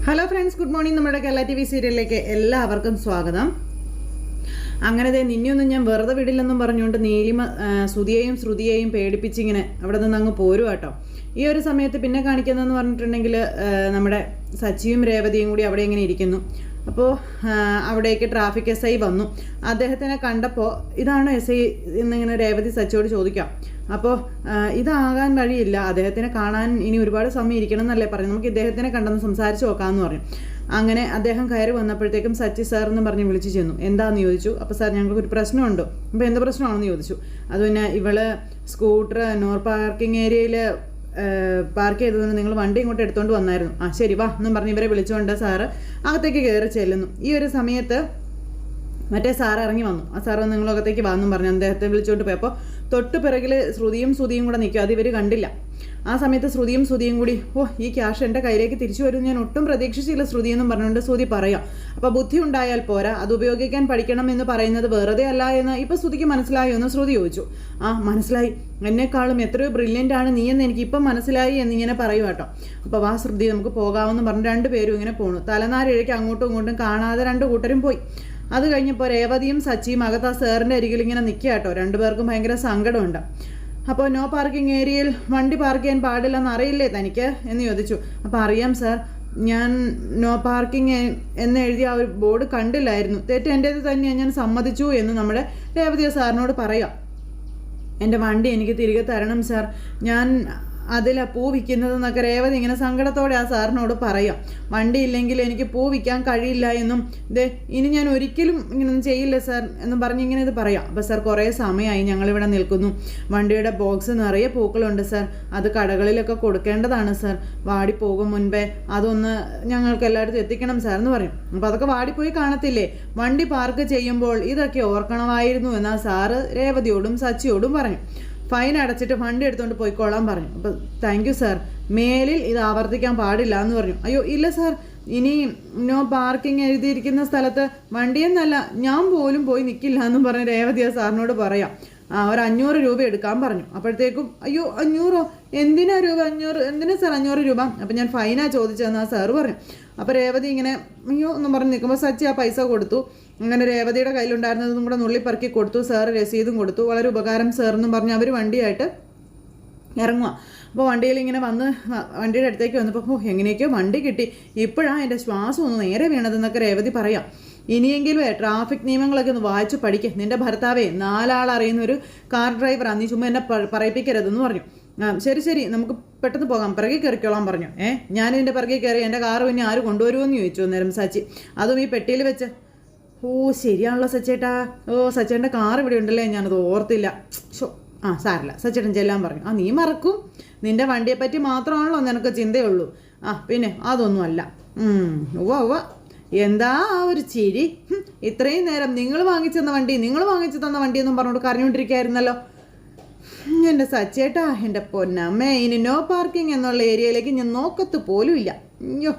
Hello friends, good morning. നമ്മുടെ Kerala TV സീരിയലിലേക്ക് എല്ലാവർക്കും സ്വാഗതം. അങ്ങനെ നിന്നെയൊന്നും ഞാൻ വെറുതെ വിടില്ലെന്നും പറഞ്ഞുകൊണ്ട് നീലിമ ശ്രുതിയെയും പേടിപ്പിച്ചിങ്ങനെ അവിടെ നിന്ന് അങ്ങ് പോരും കേട്ടോ. ഈ ഒരു സമയത്ത് പിന്നെ കാണിക്കുന്നതെന്ന് പറഞ്ഞിട്ടുണ്ടെങ്കിൽ നമ്മുടെ സച്ചിയും രേവതിയും കൂടി അവിടെ ഇങ്ങനെ ഇരിക്കുന്നു. അപ്പോൾ അവിടേക്ക് ട്രാഫിക് SI വന്നു. അദ്ദേഹത്തിനെ കണ്ടപ്പോൾ ഇതാണ് SI എന്നിങ്ങനെ രേവതി സച്ചിയോട് ചോദിക്കാം. അപ്പോൾ ഇതാകാൻ വഴിയില്ല, അദ്ദേഹത്തിനെ കാണാൻ ഇനി ഒരുപാട് സമയം ഇരിക്കണം എന്നല്ലേ പറഞ്ഞു, നമുക്ക് ഇദ്ദേഹത്തിനെ കണ്ടെന്ന് സംസാരിച്ച് നോക്കാമെന്ന് പറഞ്ഞു. അങ്ങനെ അദ്ദേഹം കയറി വന്നപ്പോഴത്തേക്കും സച്ചി സാർ എന്ന് പറഞ്ഞ് വിളിച്ചു ചെന്നു. എന്താണെന്ന് ചോദിച്ചു. അപ്പോൾ സാർ ഞങ്ങൾക്ക് ഒരു പ്രശ്നമുണ്ട്. അപ്പോൾ എന്ത് പ്രശ്നമാണെന്ന് ചോദിച്ചു. അത് പിന്നെ ഇവള് സ്കൂട്ടർ നോർ പാർക്കിംഗ് ഏരിയയിൽ പാർക്ക് ചെയ്തതുകൊണ്ട് നിങ്ങൾ വണ്ടി ഇങ്ങോട്ട് എടുത്തുകൊണ്ട് വന്നായിരുന്നു. ശരി വാ എന്നും പറഞ്ഞ് ഇവരെ വിളിച്ചുകൊണ്ട് സാറ് അകത്തേക്ക് കയറി ചെല്ലുന്നു. ഈ ഒരു സമയത്ത് മറ്റേ സാറ് ഇറങ്ങി വന്നു. ആ സാറ് നിങ്ങൾ അകത്തേക്ക് വാന്നും പറഞ്ഞു അദ്ദേഹത്തെ വിളിച്ചുകൊണ്ട് പോയപ്പോൾ തൊട്ട് പിറകിൽ ശ്രുതിയും കൂടെ നിൽക്കും. അത് ഇവർ കണ്ടില്ല. ആ സമയത്ത് ശ്രുതിയും കൂടി ഈ ക്യാഷ് എൻ്റെ കയ്യിലേക്ക് തിരിച്ചു വരും ഞാൻ ഒട്ടും പ്രതീക്ഷിച്ചില്ല ശ്രുതി എന്നും പറഞ്ഞുകൊണ്ട് ശ്രുതി പറയാം. അപ്പോൾ ബുദ്ധി ഉണ്ടായാൽ പോരാ, അത് ഉപയോഗിക്കാൻ പഠിക്കണം എന്ന് പറയുന്നത് വെറുതെ അല്ല എന്ന് ഇപ്പോൾ ശ്രുതിക്ക് മനസ്സിലായോ എന്ന് ശ്രുതി ചോദിച്ചു. മനസ്സിലായി, എന്നെക്കാളും എത്രയോ ബ്രില്യൻ്റ് ആണ് നീ എന്ന് എനിക്കിപ്പം മനസ്സിലായി എന്നിങ്ങനെ പറയും കേട്ടോ. അപ്പോൾ വാ ശ്രുതി നമുക്ക് പോകാമെന്ന് പറഞ്ഞ് രണ്ടുപേരും ഇങ്ങനെ പോണു. തലനാരിഴയ്ക്ക് അങ്ങോട്ടും ഇങ്ങോട്ടും കാണാതെ രണ്ട് കൂട്ടരും പോയി. അത് കഴിഞ്ഞപ്പോൾ രേവതിയും സച്ചിയും അകത്ത് ആ സാറിൻ്റെ അരികിൽ ഇങ്ങനെ നിൽക്കുക കേട്ടോ. രണ്ടുപേർക്കും ഭയങ്കര സങ്കടമുണ്ട്. അപ്പോൾ നോ പാർക്കിംഗ് ഏരിയയിൽ വണ്ടി പാർക്ക് ചെയ്യാൻ പാടില്ലെന്ന് അറിയില്ലേ തനിക്ക് എന്ന് ചോദിച്ചു. അപ്പോൾ അറിയാം സാർ, ഞാൻ നോ പാർക്കിംഗ് എന്ന് എഴുതിയ ആ ഒരു ബോർഡ് കണ്ടില്ലായിരുന്നു, തെറ്റ് എൻ്റേത് തന്നെയാണ്, ഞാൻ സമ്മതിച്ചു എന്ന് നമ്മുടെ രേവതി സാറിനോട് പറയാം. എൻ്റെ വണ്ടി എനിക്ക് തിരികെ തരണം സാർ, ഞാൻ അതിലാണ് പൂ വിൽക്കുന്നതെന്നൊക്കെ രേവതി ഇങ്ങനെ സങ്കടത്തോടെ ആ സാറിനോട് പറയാം. വണ്ടി ഇല്ലെങ്കിൽ എനിക്ക് പൂ വിൽക്കാൻ കഴിയില്ല എന്നും ഇനി ഞാൻ ഒരിക്കലും ഇങ്ങനെയൊന്നും ചെയ്യില്ല സാർ എന്നും പറഞ്ഞ് ഇങ്ങനെ ഇത് പറയാം. അപ്പോൾ സാർ കുറേ സമയമായി ഞങ്ങളിവിടെ നിൽക്കുന്നു, വണ്ടിയുടെ ബോക്സ് നിറയെ പൂക്കളുണ്ട് സാർ, അത് കടകളിലൊക്കെ കൊടുക്കേണ്ടതാണ് സാർ, വാടിപ്പോകും മുൻപേ അതൊന്ന് ഞങ്ങൾക്ക് എല്ലായിടത്തും എത്തിക്കണം സാർ എന്ന് പറയും. അപ്പോൾ അതൊക്കെ വാടിപ്പോയി കാണത്തില്ലേ, വണ്ടി പാർക്ക് ചെയ്യുമ്പോൾ ഇതൊക്കെ ഓർക്കണമായിരുന്നു എന്നാൽ സാറ് രേവതിയോടും സച്ചിയോടും പറഞ്ഞു. ഫൈൻ അടച്ചിട്ട് വണ്ടി എടുത്തുകൊണ്ട് പോയിക്കോളാൻ പറഞ്ഞു. അപ്പോൾ താങ്ക് യു സാർ, മേലിൽ ഇത് ആവർത്തിക്കാൻ പാടില്ല എന്ന് പറഞ്ഞു. അയ്യോ ഇല്ല സാർ, ഇനി നോ പാർക്കിംഗ് എഴുതിയിരിക്കുന്ന സ്ഥലത്ത് വണ്ടിയെന്നല്ല ഞാൻ പോലും പോയി നിൽക്കില്ല എന്നും പറഞ്ഞ് രേവതി സാറിനോട് പറയാം. ഒരു 500 രൂപ എടുക്കാൻ പറഞ്ഞു. അപ്പോഴത്തേക്കും അയ്യോ 500 എന്തിനാ രൂപ 500 എന്തിനാ സാർ 500 രൂപ, അപ്പം ഞാൻ ഫൈനാ ചോദിച്ചതെന്ന് ആ സാറ് പറഞ്ഞു. അപ്പോൾ രേവതി ഇങ്ങനെ അയ്യോ എന്നും പറഞ്ഞ് നിൽക്കുമ്പോൾ സച്ചി ആ പൈസ കൊടുത്തു. അങ്ങനെ രേവതിയുടെ കയ്യിലുണ്ടായിരുന്നതും കൂടെ നുള്ളിപ്പറക്കി കൊടുത്തു. സാറ് രസീതും കൊടുത്തു. വളരെ ഉപകാരം സാർ എന്നും പറഞ്ഞ് അവർ വണ്ടിയായിട്ട് ഇറങ്ങുക. അപ്പോൾ വണ്ടിയിൽ ഇങ്ങനെ വന്ന് വണ്ടിയുടെ അടുത്തേക്ക് വന്നപ്പോൾ എങ്ങനെയൊക്കെയോ വണ്ടി കിട്ടി, ഇപ്പോഴാണ് എൻ്റെ ശ്വാസം ഒന്ന് നേരെ വീണതെന്നൊക്കെ രേവതി പറയാം. ഇനിയെങ്കിലും ട്രാഫിക് നിയമങ്ങളൊക്കെ ഒന്ന് വായിച്ച് പഠിക്കുക, നിൻ്റെ ഭർത്താവേ 4 ആൾ അറിയുന്ന ഒരു കാർ ഡ്രൈവറാണ്, നീ ചുമ്മാ എന്നെ പറയിപ്പിക്കരുതെന്ന് പറഞ്ഞു. ശരി നമുക്ക് പെട്ടെന്ന് പോകാം, പിറകെ കയറിക്കോളാൻ പറഞ്ഞു. ഞാനിതിൻ്റെ പിറകെ കയറി എൻ്റെ കാറ് പിന്നെ ആര് കൊണ്ടുവരുമെന്ന് ചോദിച്ചു അന്നേരം സച്ചി. അതും ഈ പെട്ടിയിൽ വെച്ച്. ശരിയാണല്ലോ സച്ചേട്ടാ, സച്ചേട്ടൻ്റെ കാർ ഇവിടെ ഉണ്ടല്ലേ, ഞാനത് ഓർത്തില്ല. സാരില്ല സച്ചേട്ടൻ ചെല്ലാൻ പറഞ്ഞു. നീ മറക്കും, നിൻ്റെ വണ്ടിയെപ്പറ്റി മാത്രമാണല്ലോ നിനക്ക് ചിന്തയുള്ളൂ. പിന്നെ അതൊന്നും അല്ല. എന്താ ഒരു ചിരി, ഇത്രയും നേരം നിങ്ങൾ വാങ്ങിച്ചു തന്ന വണ്ടി എന്നും പറഞ്ഞുകൊണ്ട് കരഞ്ഞുകൊണ്ടിരിക്കുകയായിരുന്നല്ലോ. എൻ്റെ സച്ചേട്ടാ, എൻ്റെ പൊന്നമ്മേ, ഇനി നോ പാർക്കിംഗ് എന്നുള്ള ഏരിയയിലേക്ക് ഞാൻ നോക്കത്ത് പോലും ഇല്ല. അയ്യോ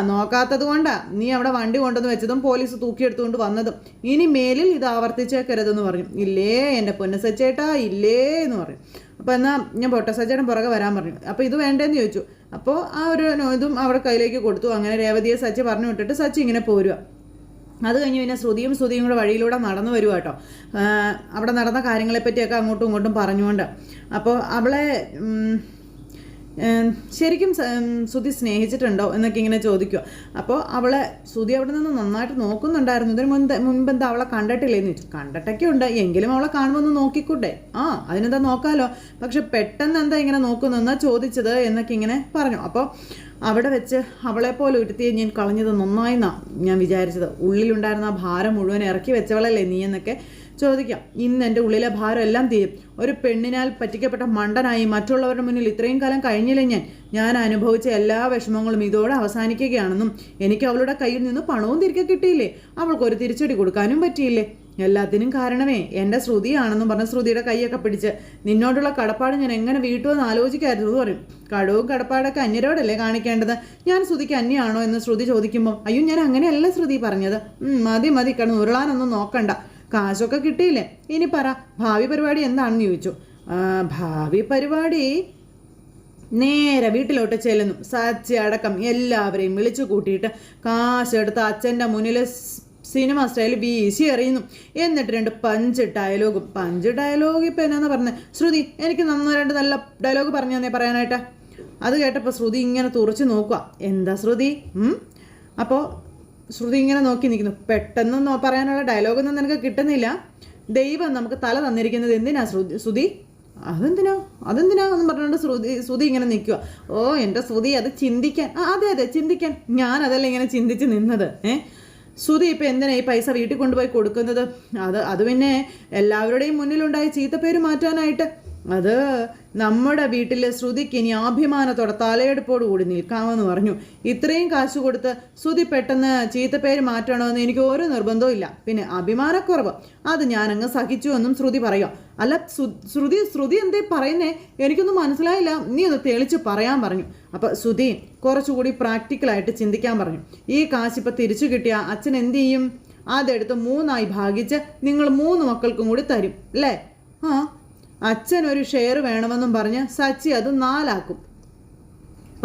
നോക്കാത്തത് കൊണ്ടാ നീ അവിടെ വണ്ടി കൊണ്ടുവന്ന് വെച്ചതും പോലീസ് തൂക്കിയെടുത്തുകൊണ്ട് വന്നതും. ഇനി മേലിൽ ഇത് ആവർത്തിച്ചേക്കരുതെന്ന് പറഞ്ഞു. ഇല്ലേ എൻ്റെ പൊന്ന സച്ചേട്ടാ, ഇല്ലേ എന്ന് പറഞ്ഞു. അപ്പോൾ എന്നാൽ ഞാൻ പോട്ടെ, സച്ചേട്ടൻ പുറകെ വരാൻ പറഞ്ഞു. അപ്പോൾ ഇത് വേണ്ടേന്ന് ചോദിച്ചു. അപ്പോൾ ആ ഒരു ഇതും അവിടെ കയ്യിലേക്ക് കൊടുത്തു. അങ്ങനെ രേവതിയെ സച്ചി പറഞ്ഞു വിട്ടിട്ട് സച്ചി ഇങ്ങനെ പോരുക. അത് കഴിഞ്ഞ് പിന്നെ ശ്രുതിയും കൂടെ വഴിയിലൂടെ നടന്നു വരുക കേട്ടോ. അവിടെ നടന്ന കാര്യങ്ങളെപ്പറ്റിയൊക്കെ അങ്ങോട്ടും ഇങ്ങോട്ടും പറഞ്ഞുകൊണ്ട്. അപ്പോൾ അവളെ ശരിക്കും ശ്രുതി സ്നേഹിച്ചിട്ടുണ്ടോ എന്നൊക്കെ ഇങ്ങനെ ചോദിക്കുക. അപ്പോൾ അവളെ ശ്രുതി അവിടെ നിന്ന് നന്നായിട്ട് നോക്കുന്നുണ്ടായിരുന്നു. ഇതിന് മുൻപ് എന്താ അവളെ കണ്ടിട്ടില്ലേന്ന് ചോദിച്ചു. കണ്ടിട്ടൊക്കെ ഉണ്ട്, എങ്കിലും അവളെ കാണുമ്പോൾ ഒന്ന് നോക്കിക്കൂട്ടെ. അതിനെന്താ നോക്കാമല്ലോ, പക്ഷെ പെട്ടെന്ന് എന്താ ഇങ്ങനെ നോക്കുന്നതെന്നാ ചോദിച്ചത് എന്നൊക്കെ ഇങ്ങനെ പറഞ്ഞു. അപ്പോൾ അവിടെ വെച്ച് അവളെപ്പോലെ ഒരുത്തിയെ ഞാൻ കളഞ്ഞത് നന്നായിന്നാ ഞാൻ വിചാരിച്ചത്, ഉള്ളിലുണ്ടായിരുന്ന ആ ഭാരം മുഴുവൻ ഇറക്കി വെച്ചവളല്ലേ നീ എന്നൊക്കെ ചോദിക്കാം. ഇന്ന് എൻ്റെ ഉള്ളിലെ ഭാരം എല്ലാം തീരും. ഒരു പെണ്ണിനാൽ പറ്റിക്കപ്പെട്ട മണ്ടനായി മറ്റുള്ളവരുടെ മുന്നിൽ ഇത്രയും കാലം കഴിഞ്ഞില്ലേ ഞാൻ അനുഭവിച്ച എല്ലാ വിഷമങ്ങളും ഇതോടെ അവസാനിക്കുകയാണെന്നും എനിക്ക് അവളുടെ കയ്യിൽ നിന്ന് പണവും തിരികെ കിട്ടിയില്ലേ, അവൾക്കൊരു തിരിച്ചടി കൊടുക്കാനും പറ്റിയില്ലേ, എല്ലാത്തിനും കാരണമേ എൻ്റെ ശ്രുതിയാണെന്നും പറഞ്ഞ് ശ്രുതിയുടെ കൈയൊക്കെ പിടിച്ച് നിന്നോടുള്ള കടപ്പാട് ഞാൻ എങ്ങനെ വീട്ടുമെന്ന് ആലോചിക്കായിരുന്നു എന്ന് പറയും. കടവും കടപ്പാടൊക്കെ അന്യരോടല്ലേ കാണിക്കേണ്ടത്, ഞാൻ ശ്രുതിക്ക് അന്യാണോ എന്ന് ശ്രുതി ചോദിക്കുമ്പോൾ അയ്യോ ഞാൻ അങ്ങനെയല്ല ശ്രുതി പറഞ്ഞത്, മതി കിടന്ന് ഉരുളാനൊന്നും നോക്കണ്ട, കാശൊക്കെ കിട്ടിയില്ലേ, ഇനി പറ ഭാവി പരിപാടി എന്താണെന്ന് ചോദിച്ചു. ഭാവി പരിപാടി നേരെ വീട്ടിലോട്ട് ചെല്ലുന്നു. സച്ചി അടക്കം എല്ലാവരെയും വിളിച്ചു കൂട്ടിയിട്ട് കാശെടുത്ത് അച്ഛൻ്റെ മുന്നിൽ സിനിമ സ്റ്റൈൽ വീശി എറിയുന്നു. എന്നിട്ട് 2 പഞ്ച് ഡയലോഗ് ഇപ്പം എന്നാന്ന് പറഞ്ഞത്? ശ്രുതി, എനിക്ക് 2 നല്ല ഡയലോഗ് പറഞ്ഞു തന്നെ പറയാനായിട്ട്. അത് കേട്ടപ്പോൾ ശ്രുതി ഇങ്ങനെ തുറച്ച് നോക്കുക. എന്താ ശ്രുതി? അപ്പോൾ ശ്രുതി ഇങ്ങനെ നോക്കി നിൽക്കുന്നു. പെട്ടെന്ന് പറയാനുള്ള ഡയലോഗൊന്നും നിനക്ക് കിട്ടുന്നില്ല. ദൈവം നമുക്ക് തല തന്നിരിക്കുന്നത് എന്തിനാ ശ്രുതി? അതെന്തിനാ എന്ന് പറഞ്ഞുകൊണ്ട് ശ്രുതി ഇങ്ങനെ നിൽക്കുക. ഓ എൻ്റെ ശ്രുതി, അത് ചിന്തിക്കാൻ. അതെ ചിന്തിക്കാൻ. ഞാനതല്ല ഇങ്ങനെ ചിന്തിച്ച് നിന്നത്. ശ്രുതി ഇപ്പം എന്തിനാ ഈ പൈസ വീട്ടിൽ കൊണ്ടുപോയി കൊടുക്കുന്നത്? അത് പിന്നെ എല്ലാവരുടെയും മുന്നിലുണ്ടായ ചീത്തപ്പേര് മാറ്റാനായിട്ട്. അത് നമ്മുടെ വീട്ടിൽ ശ്രുതിക്ക് ഇനി അഭിമാനത്തോടെ തലയെടുപ്പോടുകൂടി നിൽക്കാമെന്ന് പറഞ്ഞു. ഇത്രയും കാശ് കൊടുത്ത് ശ്രുതി പെട്ടെന്ന് ചീത്തപ്പേര് മാറ്റണമെന്ന് എനിക്ക് ഒരു നിർബന്ധവും ഇല്ല. പിന്നെ അഭിമാനക്കുറവ് അത് ഞാനങ്ങ് സഹിച്ചു എന്നും ശ്രുതി പറയുക. അല്ല ശ്രുതി എന്തേ പറയുന്നേ? എനിക്കൊന്നും മനസ്സിലായില്ല. നീ ഒന്ന് തെളിച്ച് പറയാൻ പറഞ്ഞു. അപ്പം ശ്രുതി കുറച്ചുകൂടി പ്രാക്ടിക്കലായിട്ട് ചിന്തിക്കാൻ പറഞ്ഞു. ഈ കാശ് ഇപ്പം തിരിച്ചു കിട്ടിയ അച്ഛൻ എന്ത് ചെയ്യും? അതെടുത്ത് 3 ഭാഗിച്ച് നിങ്ങൾ 3 മക്കൾക്കും കൂടി തരും അല്ലേ? അച്ഛൻ ഒരു ഷെയർ വേണമെന്നും പറഞ്ഞ് സച്ചി അത് 4 ആക്കും.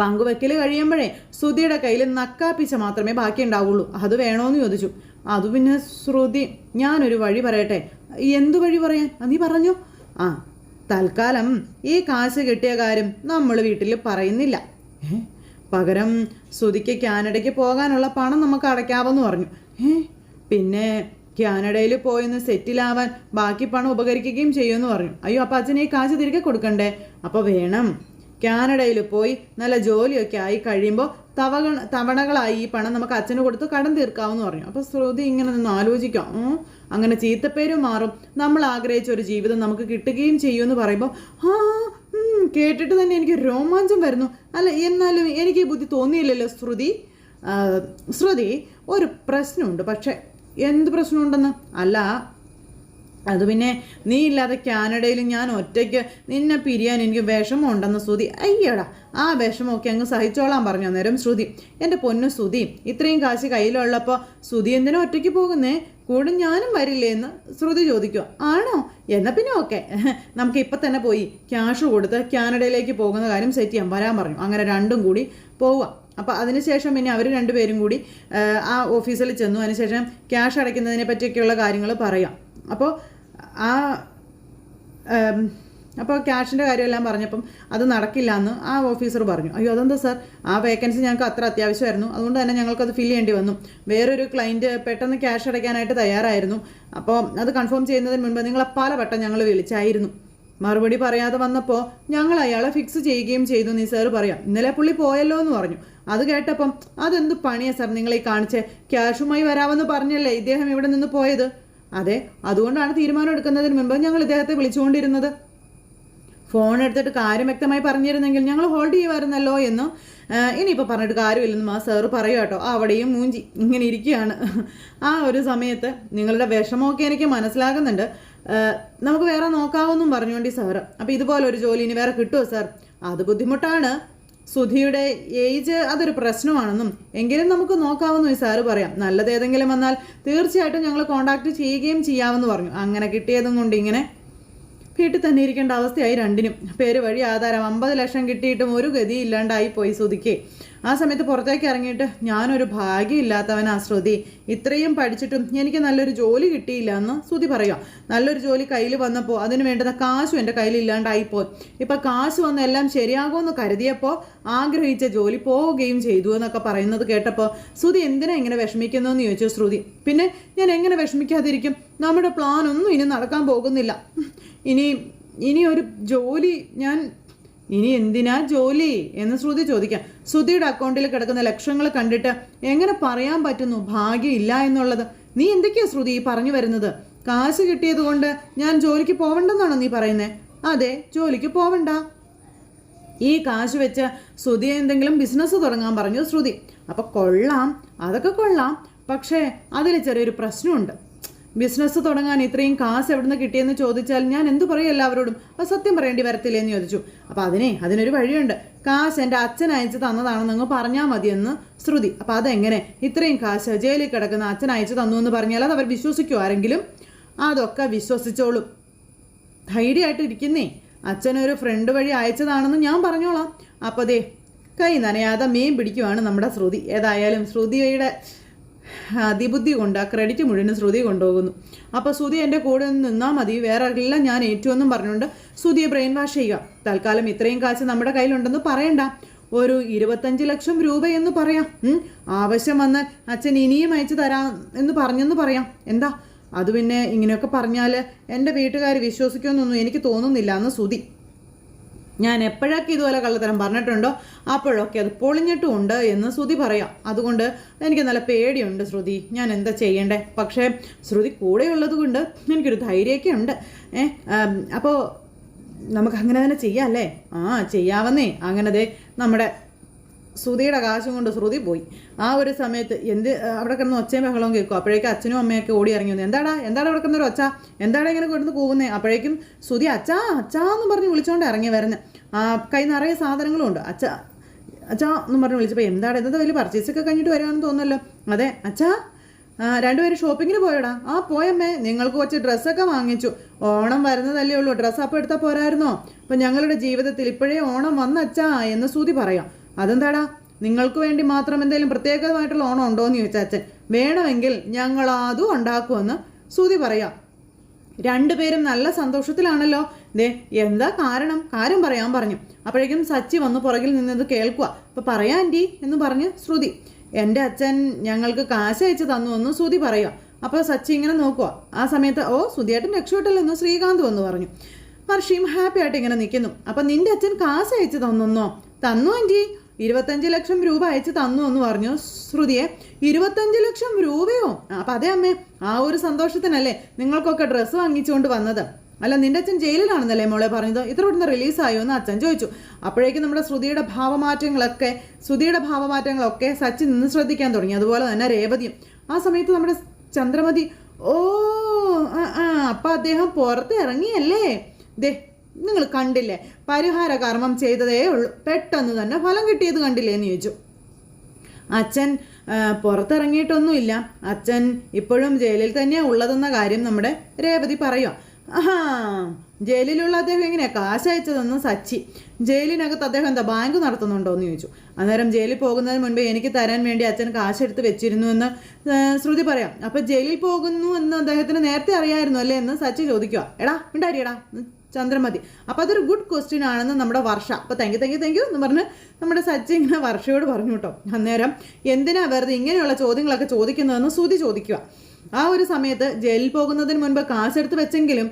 പങ്കുവെക്കൽ കഴിയുമ്പോഴേ ശ്രുതിയുടെ കയ്യിൽ നക്കാപ്പിച്ച മാത്രമേ ബാക്കി ഉണ്ടാവുള്ളൂ. അത് വേണോന്ന് ചോദിച്ചു. അത് പിന്നെ ശ്രുതി, ഞാനൊരു വഴി പറയട്ടെ. എന്ത് വഴി പറയാൻ? നീ പറഞ്ഞോ. തൽക്കാലം ഈ കാശ് കിട്ടിയ കാര്യം നമ്മൾ വീട്ടിൽ പറയുന്നില്ല. പകരം ശ്രുതിക്ക് കാനഡയ്ക്ക് പോകാനുള്ള പണം നമുക്ക് അടയ്ക്കാമെന്ന് പറഞ്ഞു. പിന്നെ കാനഡയിൽ പോയിന്ന് സെറ്റിലാവാൻ ബാക്കി പണം ഉപകരിക്കുകയും ചെയ്യുമെന്ന് പറഞ്ഞു. അയ്യോ, അപ്പം അച്ഛനെ ഈ കാശ് തിരികെ കൊടുക്കണ്ടേ? അപ്പോൾ വേണം. കാനഡയിൽ പോയി നല്ല ജോലിയൊക്കെ ആയി കഴിയുമ്പോൾ തവണകളായി ഈ പണം നമുക്ക് അച്ഛന് കൊടുത്ത് കടം തീർക്കാമെന്ന് പറഞ്ഞു. അപ്പോൾ ശ്രുതി ഇങ്ങനെ നിന്ന് ആലോചിക്കാം. അങ്ങനെ ചീത്തപ്പേരും മാറും, നമ്മൾ ആഗ്രഹിച്ച ഒരു ജീവിതം നമുക്ക് കിട്ടുകയും ചെയ്യുമെന്ന് പറയുമ്പോൾ കേട്ടിട്ട് തന്നെ എനിക്ക് രോമാഞ്ചം വരുന്നു. അല്ല, എന്നാലും എനിക്ക് ഈ ബുദ്ധി തോന്നിയില്ലല്ലോ ശ്രുതി. ഒരു പ്രശ്നമുണ്ട്. പക്ഷേ എന്ത് പ്രശ്നമുണ്ടെന്ന്? അല്ല, അത് പിന്നെ നീ ഇല്ലാതെ കാനഡയിൽ ഞാൻ ഒറ്റയ്ക്ക് നിന്നെ പിരിയാൻ എനിക്ക് വിഷമമുണ്ടെന്ന് ശ്രുതി. അയ്യടാ, ആ വിഷമമൊക്കെ അങ്ങ് സഹിച്ചോളാൻ പറഞ്ഞു അന്നേരം ശ്രുതി. എൻ്റെ പൊന്നു ശ്രുതി, ഇത്രയും കാശ് കയ്യിലുള്ളപ്പോൾ ശ്രുതി എന്തിനാ ഒറ്റയ്ക്ക് പോകുന്നേ? കൂടെ ഞാനും വരില്ലേ എന്ന് ശ്രുതി ചോദിക്കുക. ആണോ? എന്നാൽ പിന്നെ ഓക്കെ, നമുക്ക് ഇപ്പം തന്നെ പോയി ക്യാഷ് കൊടുത്ത് കാനഡയിലേക്ക് പോകുന്ന കാര്യം സെറ്റ് ചെയ്യാൻ വരാൻ പറഞ്ഞു. അങ്ങനെ 2 കൂടി പോവുക. അപ്പോൾ അതിനുശേഷം പിന്നെ അവർ 2 പേരും കൂടി ആ ഓഫീസിൽ ചെന്നു. അതിനുശേഷം ക്യാഷ് അടയ്ക്കുന്നതിനെ പറ്റിയൊക്കെയുള്ള കാര്യങ്ങൾ പറയാം. അപ്പോൾ ക്യാഷിൻ്റെ കാര്യമെല്ലാം പറഞ്ഞപ്പം അത് നടക്കില്ല എന്ന് ആ ഓഫീസർ പറഞ്ഞു. അയ്യോ, അതെന്താ സാർ? ആ വേക്കൻസി ഞങ്ങൾക്ക് അത്ര അത്യാവശ്യമായിരുന്നു, അതുകൊണ്ട് തന്നെ ഞങ്ങൾക്കത് ഫില്ല് ചെയ്യേണ്ടി വന്നു. വേറൊരു ക്ലയൻറ്റ് പെട്ടെന്ന് ക്യാഷ് അടയ്ക്കാനായിട്ട് തയ്യാറായിരുന്നു. അപ്പോൾ അത് കൺഫേം ചെയ്യുന്നതിന് മുൻപ് നിങ്ങളെ പലവട്ടം ഞങ്ങൾ വിളിച്ചായിരുന്നു. മറുപടി പറയാതെ വന്നപ്പോൾ ഞങ്ങൾ അയാളെ ഫിക്സ് ചെയ്യുകയും ചെയ്തു നീ സാർ പറയാം. ഇന്നലെ പുള്ളി പോയല്ലോ എന്ന് പറഞ്ഞു. അത് കേട്ടപ്പം അതെന്ത് പണിയാണ് സാർ നിങ്ങൾ ഈ കാണിച്ചേ? ക്യാഷുമായി വരാമെന്ന് പറഞ്ഞല്ലേ ഇദ്ദേഹം ഇവിടെ നിന്ന് പോയത്? അതെ, അതുകൊണ്ടാണ് തീരുമാനം എടുക്കുന്നതിന് മുൻപ് ഞങ്ങൾ ഇദ്ദേഹത്തെ വിളിച്ചുകൊണ്ടിരുന്നത്. ഫോൺ എടുത്തിട്ട് കാര്യം വ്യക്തമായി പറഞ്ഞിരുന്നെങ്കിൽ ഞങ്ങൾ ഹോൾഡ് ചെയ്യുമായിരുന്നല്ലോ എന്ന് ഇനിയിപ്പോൾ പറഞ്ഞിട്ട് കാര്യമില്ലെന്നും ആ സാറ് പറയുക കേട്ടോ. അവിടെയും മൂഞ്ചി ഇങ്ങനെ ഇരിക്കുകയാണ്. ആ ഒരു സമയത്ത് നിങ്ങളുടെ വിഷമമൊക്കെ എനിക്ക് മനസ്സിലാകുന്നുണ്ട്, നമുക്ക് വേറെ നോക്കാമെന്നും പറഞ്ഞുകൊണ്ട് ഈ സാറ്. അപ്പോൾ ഇതുപോലെ ഒരു ജോലി ഇനി വേറെ കിട്ടുമോ സാർ? അത് ബുദ്ധിമുട്ടാണ്, സുധിയുടെ ഏജ് അതൊരു പ്രശ്നമാണെന്നും എങ്കിലും നമുക്ക് നോക്കാമെന്നും ഈ സാറ് പറയാം. നല്ലത് ഏതെങ്കിലും വന്നാൽ തീർച്ചയായിട്ടും ഞങ്ങൾ കോൺടാക്ട് ചെയ്യുകയും ചെയ്യാമെന്ന് പറഞ്ഞു. അങ്ങനെ കിട്ടിയതും കൊണ്ട് ഇങ്ങനെ വീട്ടിൽ തന്നെ ഇരിക്കേണ്ട അവസ്ഥയായി 2നും. പേര് വഴി ആധാരം 50 ലക്ഷം കിട്ടിയിട്ടും ഒരു ഗതി ഇല്ലാണ്ടായി പോയി ശ്രുതിക്ക്. ആ സമയത്ത് പുറത്തേക്ക് ഇറങ്ങിയിട്ട് ഞാനൊരു ഭാഗ്യമില്ലാത്തവനാ ശ്രുതി, ഇത്രയും പഠിച്ചിട്ടും എനിക്ക് നല്ലൊരു ജോലി കിട്ടിയില്ല എന്ന് ശ്രുതി പറയുക. നല്ലൊരു ജോലി കയ്യിൽ വന്നപ്പോൾ അതിന് വേണ്ടുന്ന കാശും എൻ്റെ കയ്യിൽ ഇല്ലാണ്ടായിപ്പോയി. ഇപ്പം കാശ് വന്ന് എല്ലാം ശരിയാകുമെന്ന് കരുതിയപ്പോൾ ആഗ്രഹിച്ച ജോലി പോവുകയും ചെയ്തു എന്നൊക്കെ പറയുന്നത് കേട്ടപ്പോൾ ശ്രുതി എന്തിനാ ഇങ്ങനെ വിഷമിക്കുന്നു എന്ന് ചോദിച്ചു ശ്രുതി. പിന്നെ ഞാൻ എങ്ങനെ വിഷമിക്കാതിരിക്കും? നമ്മുടെ പ്ലാൻ ഒന്നും ഇനി നടക്കാൻ പോകുന്നില്ല. ഇനി ഒരു ജോലി ഇനി എന്തിനാ ജോലി എന്ന് ശ്രുതി ചോദിക്കാം. ശ്രുതിയുടെ അക്കൗണ്ടിൽ കിടക്കുന്ന ലക്ഷങ്ങൾ കണ്ടിട്ട് എങ്ങനെ പറയാൻ പറ്റുന്നു ഭാഗ്യമില്ല എന്നുള്ളത്? നീ എന്തൊക്കെയാ ശ്രുതി പറഞ്ഞു വരുന്നത്? കാശ് കിട്ടിയത് കൊണ്ട് ഞാൻ ജോലിക്ക് പോവണ്ടെന്നാണോ നീ പറയുന്നത്? അതെ, ജോലിക്ക് പോവണ്ട. ഈ കാശ് വെച്ച് ശ്രുതി എന്തെങ്കിലും ബിസിനസ് തുടങ്ങാൻ പറഞ്ഞു ശ്രുതി. അപ്പോൾ കൊള്ളാം, അതൊക്കെ കൊള്ളാം, പക്ഷേ അതിൽ ചെറിയൊരു പ്രശ്നമുണ്ട്. ബിസിനസ് തുടങ്ങാൻ ഇത്രയും കാശ് എവിടെ നിന്ന് കിട്ടിയെന്ന് ചോദിച്ചാൽ ഞാൻ എന്തു പറയും എല്ലാവരോടും? അത് സത്യം പറയേണ്ടി വരത്തില്ലേ എന്ന് ചോദിച്ചു. അപ്പോൾ അതിനൊരു വഴിയുണ്ട്. കാശ് എൻ്റെ അച്ഛൻ അയച്ചു തന്നതാണെന്ന് അങ്ങ് പറഞ്ഞാൽ മതിയെന്ന് ശ്രുതി. അപ്പോൾ അതെങ്ങനെ? ഇത്രയും കാശ് ജയിലിൽ കിടക്കുന്ന അച്ഛൻ അയച്ചു തന്നു എന്ന് പറഞ്ഞാൽ അത് അവർ വിശ്വസിക്കുമോ? ആരെങ്കിലും? അതൊക്കെ വിശ്വസിച്ചോളും, ധൈര്യമായിട്ട് ഇരിക്കുന്നേ. അച്ഛനൊരു ഫ്രണ്ട് വഴി അയച്ചതാണെന്ന് ഞാൻ പറഞ്ഞോളാം. അപ്പോൾ ദേ കൈ നനയാതെ മീൻ പിടിക്കുവാണ് നമ്മുടെ ശ്രുതി. ഏതായാലും ശ്രുതിയുടെ അതിബുദ്ധി കൊണ്ട് ആ ക്രെഡിറ്റ് മുഴുവനും ശ്രുതി കൊണ്ടുപോകുന്നു. അപ്പോൾ ശ്രുതി എൻ്റെ കൂടെ ഒന്ന് നിന്നാൽ മതി, വേറെ എല്ലാം ഞാൻ ഏറ്റുമെന്നും പറഞ്ഞുകൊണ്ട് ശ്രുതിയെ ബ്രെയിൻ വാഷ് ചെയ്യുക. തൽക്കാലം ഇത്രയും കാശ് നമ്മുടെ കയ്യിലുണ്ടെന്ന് പറയണ്ട, ഒരു 25 ലക്ഷം രൂപയെന്ന് പറയാം. ആവശ്യം വന്ന് അച്ഛൻ ഇനിയും അയച്ചു തരാം എന്ന് പറഞ്ഞെന്ന് പറയാം. എന്താ അത്? പിന്നെ ഇങ്ങനെയൊക്കെ പറഞ്ഞാൽ എൻ്റെ വീട്ടുകാർ വിശ്വസിക്കുമെന്നൊന്നും എനിക്ക് തോന്നുന്നില്ല എന്ന് ശ്രുതി. ഞാൻ എപ്പോഴൊക്കെ ഇതുപോലെ കള്ളത്തരം പറഞ്ഞിട്ടുണ്ടോ അപ്പോഴൊക്കെ അത് പൊളിഞ്ഞിട്ടുമുണ്ട് എന്ന് ശ്രുതി പറയാം. അതുകൊണ്ട് എനിക്ക് നല്ല പേടിയുണ്ട് ശ്രുതി, ഞാൻ എന്താ ചെയ്യണ്ടേ? പക്ഷേ ശ്രുതി കൂടെയുള്ളത് കൊണ്ട് എനിക്കൊരു ധൈര്യമൊക്കെ ഉണ്ട്. അപ്പോൾ നമുക്ക് അങ്ങനെ തന്നെ ചെയ്യാം അല്ലേ? ചെയ്യാവുന്നേ. അങ്ങനെ നമ്മുടെ ശ്രുതിയുടെ കാശും കൊണ്ട് ശ്രുതി പോയി. ആ ഒരു സമയത്ത് അവിടെ കിടന്ന് ഒച്ചയും ബഹളവും കേൾക്കും. അപ്പോഴേക്കും അച്ഛനും അമ്മയൊക്കെ ഓടി ഇറങ്ങി വന്നു. എന്താണ് അവിടെ കിടന്നൊരു ഒച്ച? എന്താണ് ഇങ്ങനെ കിടന്ന് കൂവുന്നേ? അപ്പോഴേക്കും ശ്രുതി അച്ഛാ എന്ന് പറഞ്ഞ് വിളിച്ചോണ്ട് ഇറങ്ങി വരുന്നത്. കൈ നിറയെ സാധനങ്ങളും ഉണ്ട്. അച്ഛാ എന്ന് പറഞ്ഞ് വിളിച്ചപ്പോൾ എന്താ വലിയ പർച്ചേസൊക്കെ കഴിഞ്ഞിട്ട് വരുവാണെന്ന് തോന്നുന്നല്ലോ. അതെ അച്ഛാ, രണ്ടുപേരും ഷോപ്പിങ്ങിന് പോയടാ. പോയമ്മേ, നിങ്ങൾക്ക് കുറച്ച് ഡ്രസ്സൊക്കെ വാങ്ങിച്ചു. ഓണം വരുന്നതല്ലേ ഉള്ളൂ, ഡ്രസ്സ് അപ്പോൾ എടുത്താൽ പോരായിരുന്നോ? അപ്പം ഞങ്ങളുടെ ജീവിതത്തിൽ ഇപ്പോഴേ ഓണം വന്നച്ചാ എന്ന് ശ്രുതി പറയാം. അതെന്താടാ, നിങ്ങൾക്ക് വേണ്ടി മാത്രം എന്തെങ്കിലും പ്രത്യേകമായിട്ടുള്ള ഓണം ഉണ്ടോ എന്ന് ചോദിച്ചാൽ അച്ഛൻ. വേണമെങ്കിൽ ഞങ്ങൾ അതും ഉണ്ടാക്കുമെന്ന് ശ്രുതി പറയാം. രണ്ടുപേരും നല്ല സന്തോഷത്തിലാണല്ലോ. എന്താ കാര്യം പറയാൻ പറഞ്ഞു. അപ്പോഴേക്കും സച്ചി വന്ന് പുറകിൽ നിന്നത് കേൾക്കുക. അപ്പോൾ പറയാം ആൻറ്റി എന്ന് പറഞ്ഞ് ശ്രുതി. എൻ്റെ അച്ഛൻ ഞങ്ങൾക്ക് കാശ് അയച്ച് തന്നു എന്ന് ശ്രുതി പറയുക. അപ്പോൾ സച്ചി ഇങ്ങനെ നോക്കുക. ആ സമയത്ത് ശ്രുതിയായിട്ടും രക്ഷപ്പെട്ടല്ലോ എന്ന് ശ്രീകാന്ത് വന്ന് പറഞ്ഞു. വർഷയും ഹാപ്പി ആയിട്ട് ഇങ്ങനെ നിൽക്കുന്നു. അപ്പം നിൻ്റെ അച്ഛൻ കാശ് അയച്ച് തന്നു ആൻറ്റി, 25 ലക്ഷം രൂപ അയച്ച് തന്നു എന്ന് പറഞ്ഞു ശ്രുതിയെ. 25 ലക്ഷം രൂപയോ? അപ്പം അതെ അമ്മേ, ആ ഒരു സന്തോഷത്തിനല്ലേ നിങ്ങൾക്കൊക്കെ ഡ്രസ്സ് വാങ്ങിച്ചുകൊണ്ട് വന്നത്. അല്ല, നിന്റെ അച്ഛൻ ജയിലിലാണെന്നല്ലേ മോളെ പറഞ്ഞത്? ഇത്ര പെട്ടെന്ന് റിലീസായോ എന്ന് അച്ഛൻ ചോദിച്ചു. അപ്പോഴേക്കും നമ്മുടെ ശ്രുതിയുടെ ഭാവമാറ്റങ്ങളൊക്കെ സച്ചി നിന്ന് ശ്രദ്ധിക്കാൻ തുടങ്ങി. അതുപോലെ തന്നെ രേവതിയും. ആ സമയത്ത് നമ്മുടെ ചന്ദ്രമതി അപ്പം അദ്ദേഹം പുറത്ത് ഇറങ്ങിയല്ലേ? നിങ്ങൾ കണ്ടില്ലേ, പരിഹാര കർമ്മം ചെയ്തതേ ഉള്ളൂ, പെട്ടെന്ന് തന്നെ ഫലം കിട്ടിയത് കണ്ടില്ലേ എന്ന് ചോദിച്ചു. അച്ഛൻ പുറത്തിറങ്ങിയിട്ടൊന്നുമില്ല, അച്ഛൻ ഇപ്പോഴും ജയിലിൽ തന്നെയാണ് ഉള്ളതെന്ന കാര്യം നമ്മുടെ രേവതി പറയുക. ജയിലിലുള്ള അദ്ദേഹം എങ്ങനെയാ കാശ് അയച്ചതെന്ന് സച്ചി. ജയിലിനകത്ത് അദ്ദേഹം എന്താ ബാങ്ക് നടത്തുന്നുണ്ടോ എന്ന് ചോദിച്ചു. അന്നേരം ജയിലിൽ പോകുന്നതിന് മുൻപ് എനിക്ക് തരാൻ വേണ്ടി അച്ഛൻ കാശ് എടുത്ത് വെച്ചിരുന്നു എന്ന് ശ്രുതി പറയാം. അപ്പം ജയിലിൽ പോകുന്നു എന്ന് അദ്ദേഹത്തിന് നേരത്തെ അറിയായിരുന്നു അല്ലേ എന്ന് സച്ചി ചോദിക്കുക. എടാ മിണ്ടാരിയടാ ചന്ദ്രമതി. അപ്പം അതൊരു ഗുഡ് ക്വസ്റ്റ്യൻ ആണെന്ന് നമ്മുടെ വർഷ. അപ്പോൾ താങ്ക് യു എന്ന് പറഞ്ഞ് നമ്മുടെ സച്ചി ഇങ്ങനെ വർഷയോട് പറഞ്ഞു കേട്ടോ. അന്നേരം എന്തിനാ വെറുതെ ഇങ്ങനെയുള്ള ചോദ്യങ്ങളൊക്കെ ചോദിക്കുന്നതെന്ന് ശ്രുതി ചോദിക്കുക. ആ ഒരു സമയത്ത് ജയിലിൽ പോകുന്നതിന് മുൻപ് കാശെടുത്ത് വെച്ചെങ്കിലും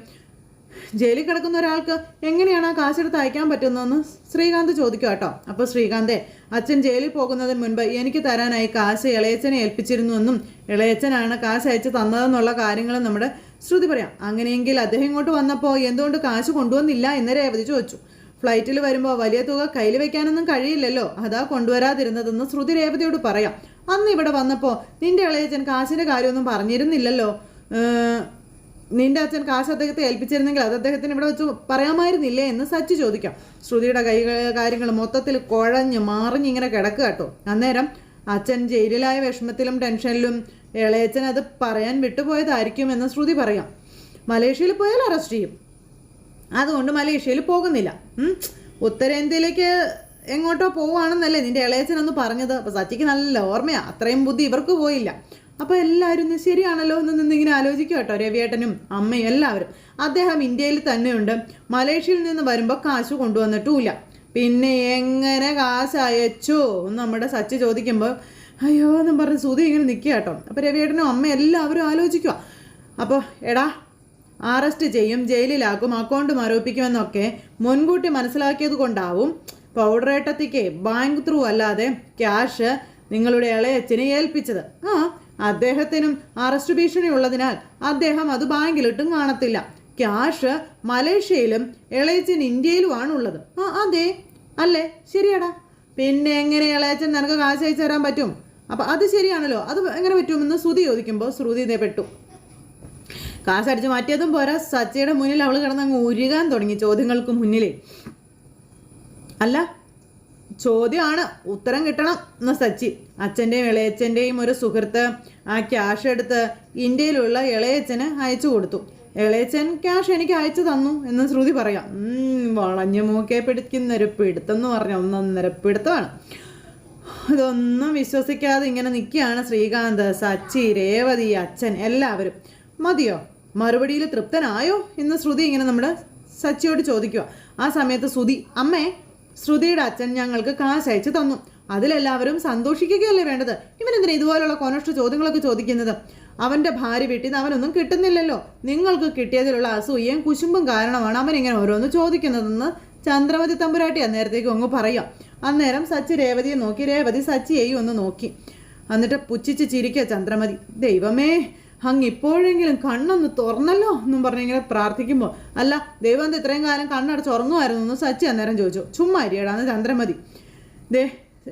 ജയിലിൽ കിടക്കുന്ന ഒരാൾക്ക് എങ്ങനെയാണ് ആ കാശെടുത്ത് അയക്കാൻ പറ്റുന്നതെന്ന് ശ്രീകാന്ത് ചോദിക്കുക കേട്ടോ. അപ്പോൾ ശ്രീകാന്തേ, അച്ഛൻ ജയിലിൽ പോകുന്നതിന് മുൻപ് എനിക്ക് തരാനായി കാശ് ഇളയച്ചനെ ഏൽപ്പിച്ചിരുന്നുവെന്നും ഇളയച്ചനാണ് കാശ് അയച്ച് തന്നതെന്നുള്ള കാര്യങ്ങളും നമ്മുടെ ശ്രുതി പറയാം. അങ്ങനെയെങ്കിൽ അദ്ദേഹം ഇങ്ങോട്ട് വന്നപ്പോൾ എന്തുകൊണ്ട് കാശ് കൊണ്ടുവന്നില്ല എന്ന് രേവതി ചോദിച്ചു. ഫ്ലൈറ്റിൽ വരുമ്പോൾ വലിയ തുക കയ്യിൽ വെക്കാനൊന്നും കഴിയില്ലല്ലോ, അതാ കൊണ്ടുവരാതിരുന്നതെന്ന് ശ്രുതി രേവതിയോട് പറയാം. അന്ന് ഇവിടെ വന്നപ്പോൾ നിന്റെ ഇളയച്ചൻ കാശിൻ്റെ കാര്യമൊന്നും പറഞ്ഞിരുന്നില്ലല്ലോ. നിന്റെ അച്ഛൻ കാശ് അദ്ദേഹത്തെ ഏൽപ്പിച്ചിരുന്നെങ്കിൽ അത് അദ്ദേഹത്തിന് ഇവിടെ വെച്ച് പറയാമായിരുന്നില്ലേ എന്ന് സച്ചി ചോദിക്കാം. ശ്രുതിയുടെ കാര്യങ്ങൾ മൊത്തത്തിൽ മാറിഞ്ഞിങ്ങനെ കിടക്കുക കേട്ടോ. അന്നേരം അച്ഛൻ ജയിലിലായ വിഷമത്തിലും ടെൻഷനിലും ഇളയച്ചൻ അത് പറയാൻ വിട്ടുപോയതായിരിക്കുമെന്ന് ശ്രുതി പറയാം. മലേഷ്യയിൽ പോയാൽ അറസ്റ്റ് ചെയ്യും, അതുകൊണ്ട് മലേഷ്യയിൽ പോകുന്നില്ല. ഉത്തരേന്ത്യയിലേക്ക് എങ്ങോട്ടോ പോവുകയാണെന്നല്ലേ നിന്റെ ഇളയച്ചനൊന്ന് പറഞ്ഞത്. അപ്പോൾ സച്ചിക്ക് നല്ല ഓർമ്മയാണ്, അത്രയും ബുദ്ധി ഇവർക്ക് പോയില്ല. അപ്പോൾ എല്ലാവരും ശരിയാണല്ലോ എന്ന് നിന്നിങ്ങനെ ആലോചിക്കുക കേട്ടോ. രവിയേട്ടനും അമ്മയും എല്ലാവരും. അദ്ദേഹം ഇന്ത്യയിൽ തന്നെയുണ്ട്, മലേഷ്യയിൽ നിന്ന് വരുമ്പോൾ കാശ് കൊണ്ടുവന്നിട്ടുമില്ല. പിന്നെ എങ്ങനെ കാശ് അയച്ചു എന്ന് നമ്മുടെ സച്ചി ചോദിക്കുമ്പോൾ അയ്യോ എന്നും പറഞ്ഞ് ശ്രുതി ഇങ്ങനെ നിൽക്കുക കേട്ടോ. അപ്പോൾ രവിയേട്ടനും അമ്മയും എല്ലാവരും ആലോചിക്കുക. അപ്പോൾ എടാ, അറസ്റ്റ് ചെയ്യും, ജയിലിലാക്കും, അക്കൗണ്ട് മരവിപ്പിക്കുമെന്നൊക്കെ മുൻകൂട്ടി മനസ്സിലാക്കിയത് കൊണ്ടാവും പൗഡറേട്ടത്തേക്ക് ബാങ്ക് ത്രൂ അല്ലാതെ ക്യാഷ് നിങ്ങളുടെ ഇളയച്ചനെ ഏൽപ്പിച്ചത്. അദ്ദേഹത്തിനും അറസ്റ്റ് ഭീഷണി ഉള്ളതിനാൽ അദ്ദേഹം അത് ബാങ്കിലിട്ടും കാണത്തില്ല. ക്യാഷ് മലേഷ്യയിലും ഇളയച്ചൻ ഇന്ത്യയിലുമാണ് ഉള്ളത്. അതെ അല്ലേ? ശരിയാടാ. പിന്നെ എങ്ങനെ ഇളയച്ചൻ നിനക്ക് കാശ് അയച്ചു തരാൻ പറ്റും? അപ്പം അത് ശരിയാണല്ലോ, അത് എങ്ങനെ പറ്റുമെന്ന് ശ്രുതി ചോദിക്കുമ്പോൾ ശ്രുതി ഇതേ പെട്ടു. കാശടിച്ച് മാറ്റിയതും പോരാ, സച്ചിയുടെ മുന്നിൽ അവൾ കിടന്നങ്ങ് ഉരുകാൻ തുടങ്ങി ചോദ്യങ്ങൾക്ക് മുന്നിലേ. അല്ല, ചോദ്യമാണ്, ഉത്തരം കിട്ടണം എന്ന് സച്ചി. അച്ഛൻ്റെയും ഇളയച്ചൻ്റെയും ഒരു സുഹൃത്ത് ആ ക്യാഷ് എടുത്ത് ഇന്ത്യയിലുള്ള ഇളയച്ചന് അയച്ചു കൊടുത്തു. ഇളയച്ചൻ ക്യാഷ് എനിക്ക് അയച്ചു തന്നു എന്ന് ശ്രുതി പറയാം. വളഞ്ഞു മൂക്കെ പിടിക്കുന്നൊരു പിടുത്തം എന്ന് പറഞ്ഞ ഒന്നൊന്നര പിടുത്തമാണ്. ഇതൊന്നും വിശ്വസിക്കാതെ ഇങ്ങനെ നിൽക്കുകയാണ് ശ്രീകാന്ത്, സച്ചി, രേവതി, അച്ഛൻ എല്ലാവരും. മതിയോ, മറുപടിയിൽ തൃപ്തനായോ എന്ന് ശ്രുതി ഇങ്ങനെ നമ്മുടെ സച്ചിയോട് ചോദിക്കുക. ആ സമയത്ത് ശ്രുതി, അമ്മേ, ശ്രുതിയുടെ അച്ഛൻ ഞങ്ങൾക്ക് കാശ് അയച്ചു തന്നു, അതിലെല്ലാവരും സന്തോഷിക്കുകയല്ലേ വേണ്ടത്. ഇവനെന്തിനാ ഇതുപോലുള്ള കൊനഷ്ട ചോദ്യങ്ങളൊക്കെ ചോദിക്കുന്നത്? അവൻ്റെ ഭാര്യ വീട്ടിൽ നിന്ന് അവനൊന്നും കിട്ടുന്നില്ലല്ലോ. നിങ്ങൾക്ക് കിട്ടിയതിലുള്ള അസൂയയും കുശുമ്പും കാരണമാണ് അവനിങ്ങനെ ഓരോന്ന് ചോദിക്കുന്നതെന്ന് ചന്ദ്രമതി തമ്പുരാട്ടി അന്നേരത്തേക്ക് അങ്ങ് പറയാം. അന്നേരം സച്ചി രേവതിയെ നോക്കി, രേവതി സച്ചിയെയും ഒന്ന് നോക്കി. എന്നിട്ട് പുച്ഛിച്ച് ചിരിക്കുക ചന്ദ്രമതി. ദൈവമേ, അങ്ങ് ഇപ്പോഴെങ്കിലും കണ്ണൊന്ന് തുറന്നല്ലോ എന്നും പറഞ്ഞിങ്ങനെ പ്രാർത്ഥിക്കുമ്പോൾ, അല്ല ദൈവം എന്താ ഇത്രയും കാലം കണ്ണടച്ച് ഉറങ്ങുമായിരുന്നു എന്ന് സച്ചി അന്നേരം ചോദിച്ചു. ചുമ്മാ ഇരിയടാന്ന് ചന്ദ്രമതി. ദേ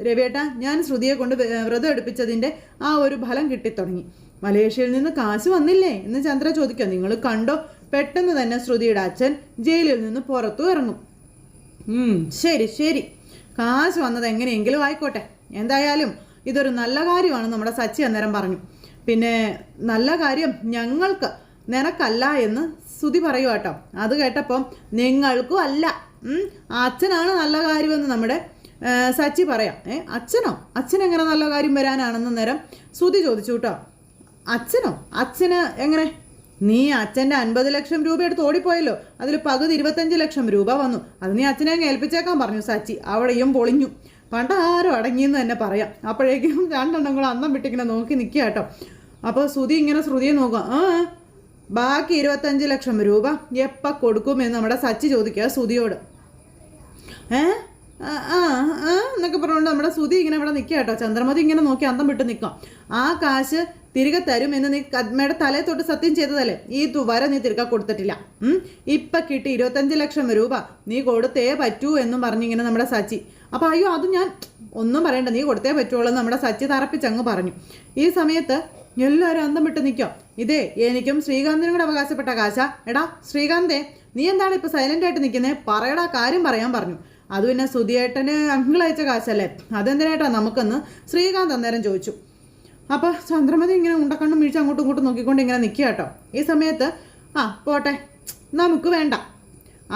രവിയേട്ടാ, ഞാൻ ശ്രുതിയെ കൊണ്ട് വ്രതം എടുപ്പിച്ചതിൻ്റെ ആ ഒരു ഫലം കിട്ടിത്തുടങ്ങി. മലേഷ്യയിൽ നിന്ന് കാശ് വന്നില്ലേ എന്ന് ചന്ദ്ര ചോദിക്കുക. നിങ്ങൾ കണ്ടോ, പെട്ടെന്ന് തന്നെ ശ്രുതിയുടെ അച്ഛൻ ജയിലിൽ നിന്ന് പുറത്തു ഇറങ്ങും. ശരി ശരി, കാശ് വന്നത് എങ്ങനെയെങ്കിലും ആയിക്കോട്ടെ, എന്തായാലും ഇതൊരു നല്ല കാര്യമാണ് നമ്മുടെ സച്ചി അന്നേരം പറഞ്ഞു. പിന്നെ നല്ല കാര്യം ഞങ്ങൾക്ക്, നിനക്കല്ല എന്ന് ശ്രുതി പറയുക കേട്ടോ. അത് കേട്ടപ്പം നിങ്ങൾക്കും അല്ല, അച്ഛനാണ് നല്ല കാര്യമെന്ന് നമ്മുടെ സച്ചി പറയാം. അച്ഛനോ? അച്ഛനെങ്ങനെ നല്ല കാര്യം വരാനാണെന്ന് നേരം ശ്രുതി ചോദിച്ചു കേട്ടോ. അച്ഛനോ? അച്ഛന് എങ്ങനെ? നീ അച്ഛൻ്റെ 50 ലക്ഷം രൂപ എടുത്ത് ഓടിപ്പോയല്ലോ, അതിൽ പകുതി 25 ലക്ഷം രൂപ വന്നു. അത് നീ അച്ഛനെ അങ്ങ് ഏൽപ്പിച്ചേക്കാൻ പറഞ്ഞു സച്ചി. അവിടെയും പൊളിഞ്ഞു. പണ്ടാരും അടങ്ങിയെന്ന് തന്നെ പറയാം. അപ്പോഴേക്കും രണ്ടെണ്ണം കൂടെ അന്നം വിട്ടിങ്ങനെ നോക്കി നിൽക്കുക കേട്ടോ. അപ്പോൾ ശ്രുതി ഇങ്ങനെ ശ്രുതിയെ നോക്കുക. ബാക്കി 25 ലക്ഷം രൂപ എപ്പോൾ കൊടുക്കുമെന്ന് നമ്മുടെ സച്ചി ചോദിക്കുക ശ്രുതിയോട്. എന്നൊക്കെ പറഞ്ഞുകൊണ്ട് നമ്മുടെ ശ്രുതി ഇങ്ങനെ ഇവിടെ നിൽക്കുക കേട്ടോ. ചന്ദ്രമതി ഇങ്ങനെ നോക്കി അന്തം വിട്ട് നിൽക്കാം. ആ കാശ് തിരികെ തരും എന്ന് നീ അമ്മയുടെ തലയെ തൊട്ട് സത്യം ചെയ്തതല്ലേ? ഈ തുവര നീ തിരികെ കൊടുത്തിട്ടില്ല. ഇപ്പം കിട്ടി 25 ലക്ഷം രൂപ നീ കൊടുത്തേ പറ്റൂ എന്നും പറഞ്ഞിങ്ങനെ നമ്മുടെ സച്ചി. അപ്പം അയ്യോ, അത് ഞാൻ ഒന്നും പറയണ്ട, നീ കൊടുത്തേ പറ്റുള്ളൂ എന്ന് നമ്മുടെ സച്ചി തറപ്പിച്ചങ്ങ് പറഞ്ഞു. ഈ സമയത്ത് എല്ലാവരും അന്തം വിട്ട് നിൽക്കാം. ഇതേ എനിക്കും ശ്രീകാന്തിനും കൂടെ അവകാശപ്പെട്ട കാശാ. എടാ ശ്രീകാന്തേ, നീ എന്താണ് ഇപ്പോൾ സൈലൻ്റ് ആയിട്ട് നിൽക്കുന്നത്? പറയടാ, കാര്യം പറയാൻ പറഞ്ഞു. അത് പിന്നെ സുധിയേട്ടന് അങ്കിൾ അയച്ച കാശല്ലേ, അതെന്തിനായിട്ടാ നമുക്കെന്ന് ശ്രീകാന്ത് അന്നേരം ചോദിച്ചു. അപ്പോൾ ചന്ദ്രമതി ഇങ്ങനെ ഉണ്ടക്കണ്ണും വീഴ്ച അങ്ങോട്ടും ഇങ്ങോട്ടും നോക്കിക്കൊണ്ട് ഇങ്ങനെ നിൽക്കുക കേട്ടോ. ഈ സമയത്ത് പോട്ടെ, നമുക്ക് വേണ്ട,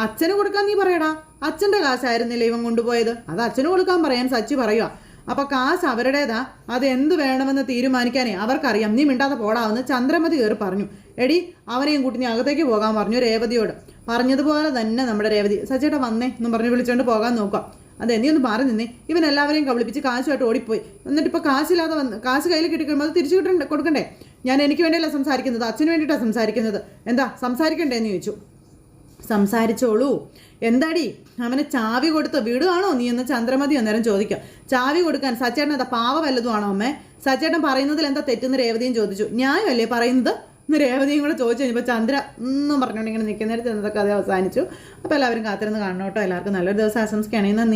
അച്ഛന് കൊടുക്കാൻ നീ പറയടാ. അച്ഛൻ്റെ കാശായിരുന്നില്ല ഇവൻ കൊണ്ടുപോയത്, അത് അച്ഛന് കൊടുക്കാൻ പറയാൻ സച്ചി പറയുക. അപ്പോൾ കാശ് അവരുടേതാ, അത് എന്ത് വേണമെന്ന് തീരുമാനിക്കാനേ അവർക്കറിയാം. നീ മിണ്ടാതെ പോടാവെന്ന് ചന്ദ്രമതി കയറി പറഞ്ഞു. എടി, അവനെയും കൂട്ടി നീ അകത്തേക്ക് പോകാൻ പറഞ്ഞു രേവതിയോട്. പറഞ്ഞതുപോലെ തന്നെ നമ്മുടെ രേവതി സച്ചേട്ടാ വന്നേ എന്നും പറഞ്ഞ് വിളിച്ചുകൊണ്ട് പോകാൻ നോക്കാം. അതെ, നീ ഒന്ന് മാറി നിന്നേ. ഇവൻ എല്ലാവരെയും കബളിപ്പിച്ച് കാശുമായിട്ട് ഓടിപ്പോയി. എന്നിട്ടിപ്പോൾ കാശില്ലാതെ കാശ് കയ്യിൽ കിട്ടിക്കുമ്പോൾ അത് തിരിച്ചു കൊടുക്കണ്ടേ? ഞാൻ എനിക്ക് വേണ്ടിയല്ല സംസാരിക്കുന്നത്, അച്ഛന് വേണ്ടിയിട്ടാണ് സംസാരിക്കുന്നത്. എന്താ സംസാരിക്കണ്ടേന്ന് ചോദിച്ചു. സംസാരിച്ചോളൂ. എന്താടി, അവന് ചാവി കൊടുത്ത് വിടുകയാണോ നീ എന്ന് ചന്ദ്രമതി അന്നേരം ചോദിക്കാം. ചാവി കൊടുക്കാൻ സച്ചേട്ടൻ എന്താ പാവ വല്ലതും ആണോ അമ്മേ? സച്ചേട്ടൻ പറയുന്നതിൽ എന്താ തെറ്റെന്ന് രേവതിയും ചോദിച്ചു. ന്യായമല്ലേ പറയുന്നത് എന്ന് രേവതിയും കൂടെ ചോദിച്ചു കഴിഞ്ഞപ്പോൾ ചന്ദ്ര എന്നും പറഞ്ഞുകൊണ്ട് ഇങ്ങനെ നിൽക്കുന്നിടത്ത് എന്നതൊക്കെ അത് അവസാനിച്ചു. അപ്പോൾ എല്ലാവരും കാത്തിരുന്ന് കാണണം കേട്ടോ. എല്ലാവർക്കും നല്ലൊരു ദിവസം ആശംസിക്കുകയാണെങ്കിൽ നന്ദി.